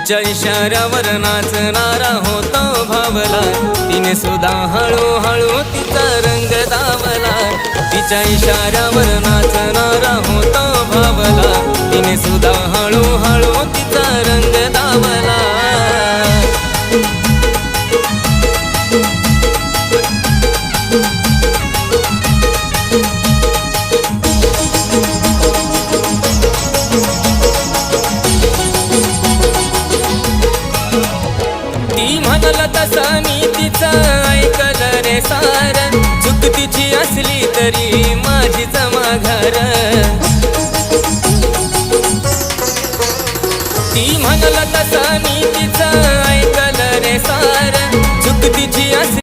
तिच्या इशाऱ्यावर नाचणारा होता भावला, तिने सुद्धा हळूहळू तिचा रंग दावला. तिच्या इशाऱ्यावर नाचणारा होता भावला, तिने सुद्धा हळूहळू तिचा रंग दावला. ती म्हणाला तसा मी तिचा ऐकलं रे सार, चूक तिची असली